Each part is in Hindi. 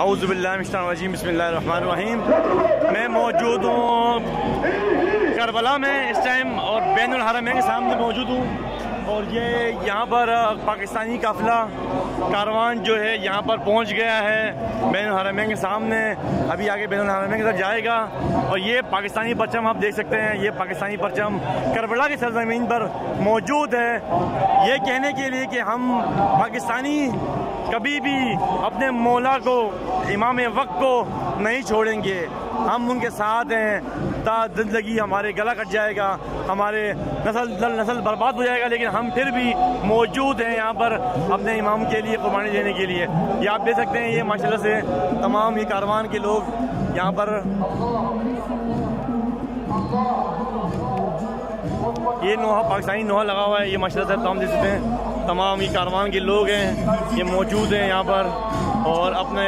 औज़ुबिल्लाहिमिनश्शैतानिर्रजीम बिस्मिल्लाहिर्रहमानिर्रहीम। मैं मौजूद हूँ करबला में इस टाइम और बैनुल हरमैन के सामने मौजूद हूँ। और ये यहाँ पर पाकिस्तानी काफ़िला कारवान जो है यहाँ पर पहुँच गया है बैनुल हरमैन के सामने। अभी आगे बैनुल हरमैन की तरफ जाएगा। और ये पाकिस्तानी परचम आप देख सकते हैं, ये पाकिस्तानी परचम करबला की सरजमीन पर मौजूद है। ये कहने के लिए कि हम पाकिस्तानी कभी भी अपने मौला को, इमाम वक्त को नहीं छोड़ेंगे। हम उनके साथ हैं ता ज़िंदगी हमारे गला कट जाएगा, हमारे नस्ल बर्बाद हो जाएगा, लेकिन हम फिर भी मौजूद हैं यहाँ पर अपने इमाम के लिए कुर्बानी देने के लिए। ये आप देख सकते हैं, ये माशाल्लाह से तमाम ये कारवान के लोग यहाँ पर, ये नोहा पाकिस्तानी नोहा लगा हुआ है, ये माशाल्लाह से तमाम देख सकते हैं, तमाम ये कारवान के लोग हैं, ये मौजूद हैं यहाँ पर और अपने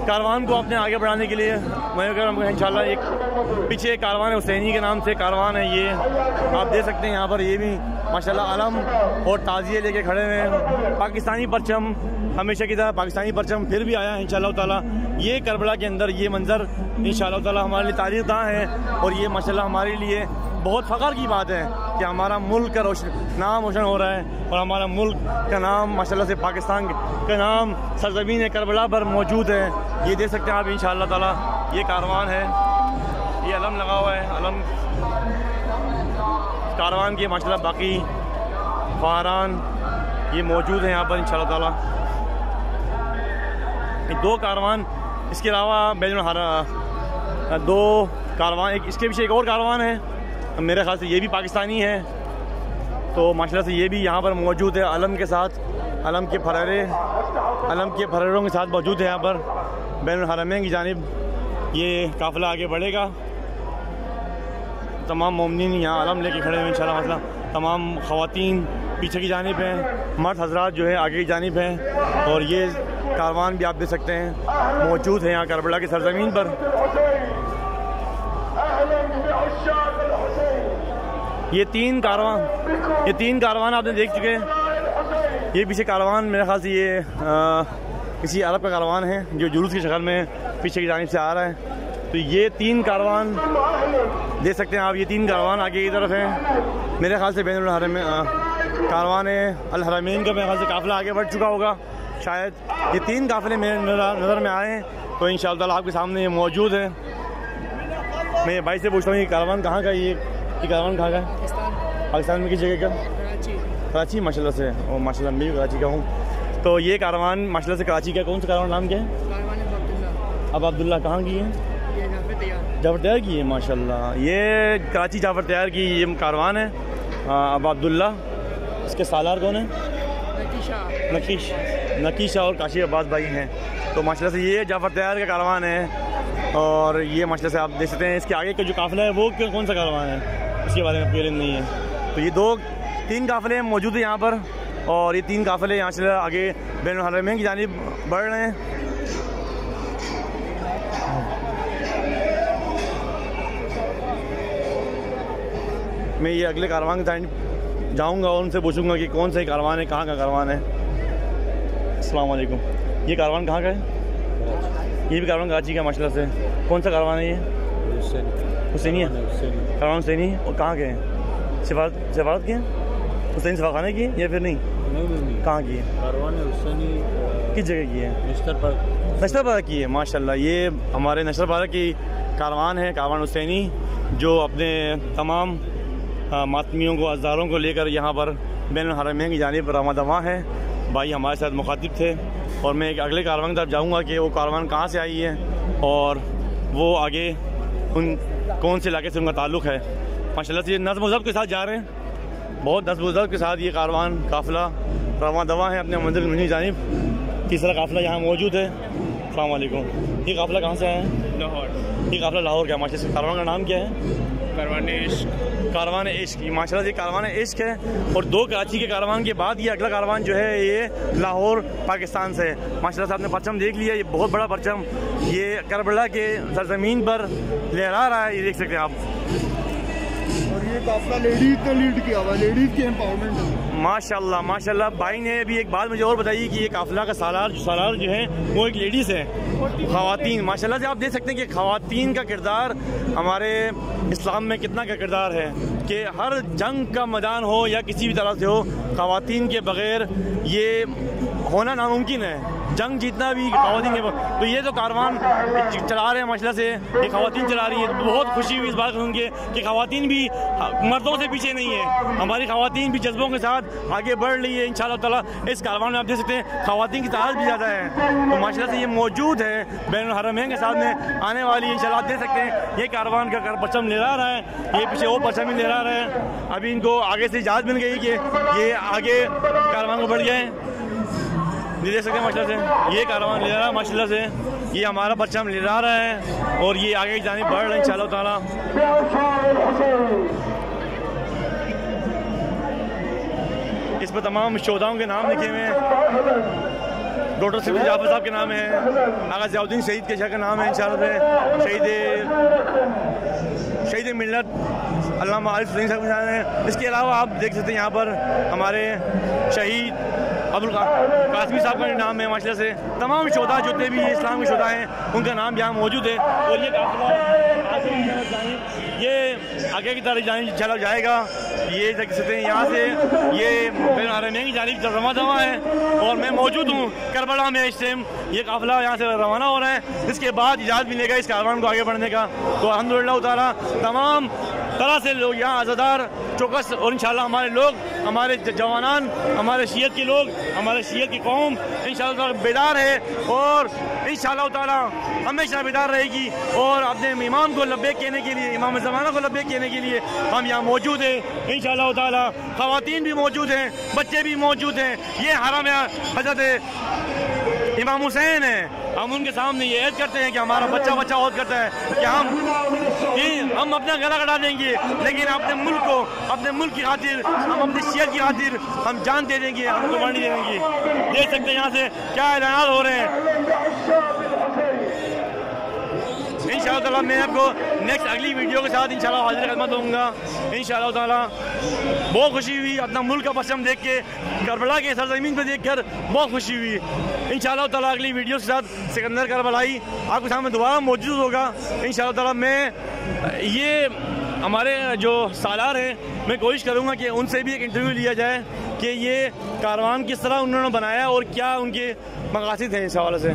कारवान को अपने आगे बढ़ाने के लिए मैं कह इंशाल्लाह। एक पीछे कारवान है, हुसैनी के नाम से कारवान है, ये आप देख सकते हैं यहाँ पर। ये भी माशाल्लाह अलम और ताज़िए लेके खड़े हुए हैं। पाकिस्तानी परचम हमेशा की तरह पाकिस्तानी परचम फिर भी आया है इंशाल्लाह ताला। ये करबला के अंदर ये मंज़र इंशाल्लाह ताला हमारे लिए तारीख़ दां है और ये माशाल्लाह हमारे लिए बहुत फ़ख्र की बात है कि हमारा मुल्क का नाम रोशन हो रहा है और हमारा मुल्क का नाम माशाल्लाह से पाकिस्तान का नाम सरज़मीन करबला पर मौजूद है। ये देख सकते हैं आप इंशाल्लाह ताला। ये कारवान है, ये अलम लगा हुआ है, अलम कारवान के माशाल्लाह बाकी फारान ये मौजूद हैं यहाँ पर इंशाल्लाह ताला। दो कारवान, इसके अलावा बैनुल हरमैन दो कारवान, इसके पीछे एक और कारवान है, मेरे ख्याल से ये भी पाकिस्तानी है। तो माशाल्लाह से ये भी यहाँ पर मौजूद है अलम के साथ, अलम के फरेरों के साथ मौजूद है यहाँ पर बैनुल हरमैन की जानिब। ये काफ़िला आगे बढ़ेगा, तमाम मोमिनीन यहाँ अलम लेके खड़े हैं इंशाल्लाह माशाल्लाह। तमाम ख़वातीन पीछे की जानिब हैं, मर्द हजरात जो है आगे की जानिब हैं। और ये कारवान भी आप देख सकते हैं मौजूद है यहाँ करबला की सरजमीन पर। ये तीन कारवान आपने देख चुके हैं। ये पीछे कारवान मेरे ख्याल से ये किसी अरब का कारवान है जो जुलूस की शक्ल में पीछे की जानिब से आ रहा है। तो ये तीन कारवान देख सकते हैं आप, ये तीन कारवान आगे की तरफ हैं। मेरे ख्याल से बैनुल हरमैन कारवान अल हरमैन का मेरे ख्याल से काफ़िला आगे बढ़ चुका होगा शायद। ये तीन काफ़िले मेरे नज़र में आए हैं तो इंशाअल्लाह ताला आपके सामने ये मौजूद है। मैं भाई से पूछता हूँ ये कारवान कहाँ का, ये कारवान कहाँ का है? पाकिस्तान में किस जगह का? कराची माशाल्लाह से। और माशाल्लाह मैं भी कराची का हूँ। तो ये कारवान माशाल्लाह से कराची का, कौन सा कारवान नाम क्या है? अब अब्दुल्ला कहाँ की है? जाफर तैयार की है माशाल्लाह। ये कराची जाफर तैयार की ये कारवान है। अब अब्दुल्ला, इसके सालार कौन है? नकीशा और काशी अब्बास भाई हैं। तो माशाल्लाह से ये जाफर तैयार का कारवान है। और ये माशाल्लाह से आप देख सकते हैं इसके आगे का जो काफ़िला है वो कौन सा कारवान है, इसके बारे में इल्म नहीं है। तो ये तीन काफ़िले मौजूद हैं यहाँ पर और ये तीन काफ़िले यहाँ से आगे बैनुल हरमैन की जानिब बढ़ रहे हैं। मैं ये अगले कारवान की जानिब जाऊँगा और उनसे पूछूंगा कि कौन सा कारवान है, कहाँ का कारवान है। अस्सलाम वालेकुम। ये कारवान कहाँ का है? ये भी कारवान कराची का माशाल्लाह से। कौन सा कारवान है ये? हुसैनी है, कारवान हुसैनी। और कहाँ के हैं? सिफारत के हैं? हुसैन सफाखाने की या फिर नहीं? कहाँ की है? कारवान हुसैनी किस जगह की है? नशरपारा की है माशाल्लाह। ये हमारे नशरपारा की कारवान है, कारवान हुसैनी, जो अपने तमाम मातमियों को, अज़दारों को लेकर यहाँ पर बैनुल हरमैन की जानिब रवां दवां है। भाई हमारे साथ मुखातिब थे और मैं एक अगले कारवान की तरफ जाऊँगा कि वो कारवान कहाँ से आई है और वो आगे उन कौन से इलाके से उनका ताल्लुक़ है। माशाल्लाह से ये नज़्म ज़ब्त के साथ जा रहे हैं, बहुत नज़्म ज़ब्त के साथ ये कारवान काफ़िला रवां दवां है अपने मंजिल की जानिब। तीसरा काफ़िला यहाँ मौजूद है। अस्सलाम वालेकुम। ये काफ़िला कहाँ से आया है? लाहौर। ये काफ़िला लाहौर का। माशाल्लाह से कारवान का नाम क्या है? कारवान इश्क। माशाल्लाह से कारवान इश्क है। और दो कराची के कारवान के बाद ये अगला कारवान जो है ये लाहौर पाकिस्तान से है। माशाल्लाह से आपने परचम देख लिया, ये बहुत बड़ा परचम ये करबला के सरजमीन पर लहरा रहा है, ये देख सकते हैं आप। और ये काफिला लेडीज ने लीड किया हुआ, लेडीज की एम्पावरमेंट है। माशाल्लाह माशाल्लाह। भाई ने अभी एक बात मुझे और बताई कि ये काफिला का सालार जो है वो एक लेडीज़ है, ख़वातीन। माशाल्लाह से आप देख सकते हैं कि ख़वातीन का किरदार हमारे इस्लाम में कितना का किरदार है कि हर जंग का मैदान हो या किसी भी तरह से हो, ख़वातीन के बग़ैर ये होना नामुमकिन है। जंग जीतना भी ख़वातीन के। तो ये तो कारवान चला रहे हैं माशाल्लाह से, ये ख़वातीन चला रही है। तो बहुत खुशी हुई इस बात सुन के कि ख़वातीन भी मर्दों से पीछे नहीं है, हमारी ख़वातीन भी जज्बों के साथ आगे बढ़ रही है। इंशाअल्लाह ताला इस कारवान में आप देख सकते हैं ख़वातीन की तादाद भी ज़्यादा है। तो माशाल्लाह से ये मौजूद है बैनुल हरमैन के सामने आने वाली है। इंशाअल्लाह आप देख सकते हैं ये कारवान का परचम लहरा रहा है, ये पीछे वो परचम भी लहरा रहा है। अभी इनको आगे से इजाज़त मिल गई कि ये आगे कारवान को बढ़ गए। ये देख सकते हैं माशाल्लाह से ये कारवान ले रहा है, माशाल्लाह से ये हमारा परचम लहरा रहा है और ये आगे की जानिब बढ़ रहा है इंशाअल्लाह ताला। इस पर तमाम शोधाओं के नाम लिखे हुए हैं। डॉक्टर सिद्दीक जाफर साहब के नाम है, आगा ज़ियाउद्दीन शहीद के शाह का नाम है इंशाअल्लाह से, शहीद मिल्लत अल्लामा आरिफ हुसैन साहब के नाम है। इसके अलावा आप देख सकते हैं यहाँ पर हमारे शहीद अब्दुल कासमी साहब का नाम है। माशाल्लाह से तमाम शोधा जितने भी इस्लाम के शोधा हैं उनका नाम यहाँ मौजूद है। और ये ये आगे की तरफ चला जाएगा। ये देख सकते हैं यहाँ से ये बैनुल हरमैन की जानिब रवाना दवा है और मैं मौजूद हूँ करबला में। इस टाइम ये काफिला यहाँ से रवाना हो रहा है, इसके बाद इजाज़त मिलेगा इस कारवान को आगे बढ़ने का। तो अल्हम्दुलिल्लाह ताला तमाम तरह से लोग यहाँ आज़ादार चौकस और इंशाअल्लाह हमारे लोग, हमारे जवानान, हमारे शियत के लोग, हमारे शियत की कौम इंशाअल्लाह बेदार है और इंशाअल्लाह ताला हमेशा बेदार रहेगी। और अपने इमाम को लब्बैक कहने के लिए, इमाम ज़माना को लब्बैक कहने के लिए हम यहाँ मौजूद हैं इंशाअल्लाह ताला। ख़वातीन भी मौजूद हैं, बच्चे भी मौजूद हैं। ये हरम हज़रत इमाम हुसैन है, हम उनके सामने ये ऐद करते हैं कि हमारा बच्चा औद करता है कि हम अपना गला कटा देंगे, लेकिन अपने मुल्क को, अपने मुल्क की खातिर, हम अपनी शियत की खातिर हम जान दे देंगे, हम कुर्बानी दे देंगे। देख सकते हैं यहाँ से क्या ऐलान हो रहे हैं। इंशाअल्लाह ताला मैं आपको नेक्स्ट अगली वीडियो के साथ इंशाअल्लाह हाजिर खिदमत होऊंगा इंशाअल्लाह ताला। बहुत खुशी हुई अपना मुल्क का परचम देख के, करबला के सरजमीन पर देख कर बहुत खुशी हुई। इंशाअल्लाह ताला अगली वीडियो के साथ सिकंदर करबलाई आपके सामने दोबारा मौजूद होगा इंशाअल्लाह ताला। मैं ये हमारे जो सालार हैं मैं कोशिश करूँगा कि उनसे भी एक इंटरव्यू लिया जाए कि ये कारवान किस तरह उन्होंने बनाया और क्या उनके मकासद हैं इस हवाले से।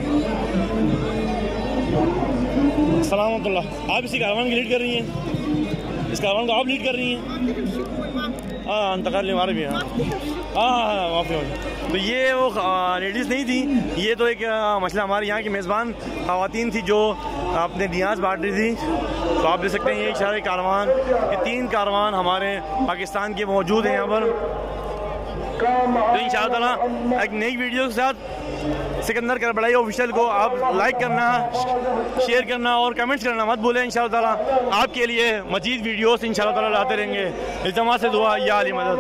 अस्सलाम वालेकुम। आप इसी कारवान की लीड कर रही हैं, इस कारवान को आप लीड कर रही हैं? हाँ इंतकाल हमारे भी। हाँ हाँ माफ़ी। तो ये वो लेडीज़ नहीं थी, ये तो एक मसला हमारे यहाँ की मेज़बान ख़वातीन थी जो अपने नियाज़ बांट रही थी। तो आप देख सकते हैं ये इशारे कारवान, ये 3 कारवान हमारे पाकिस्तान के मौजूद हैं यहाँ पर। तो इंशाअल्लाह ताला एक नई वीडियो के साथ सिकंदर करबलाई ऑफिशियल को आप लाइक करना, शेयर करना और कमेंट्स करना मत भूलें। इंशाअल्लाह ताला आपके लिए मज़ीद वीडियोस इंशाअल्लाह ताला लाते रहेंगे। इल्तिमास से दुआ या अली मदद।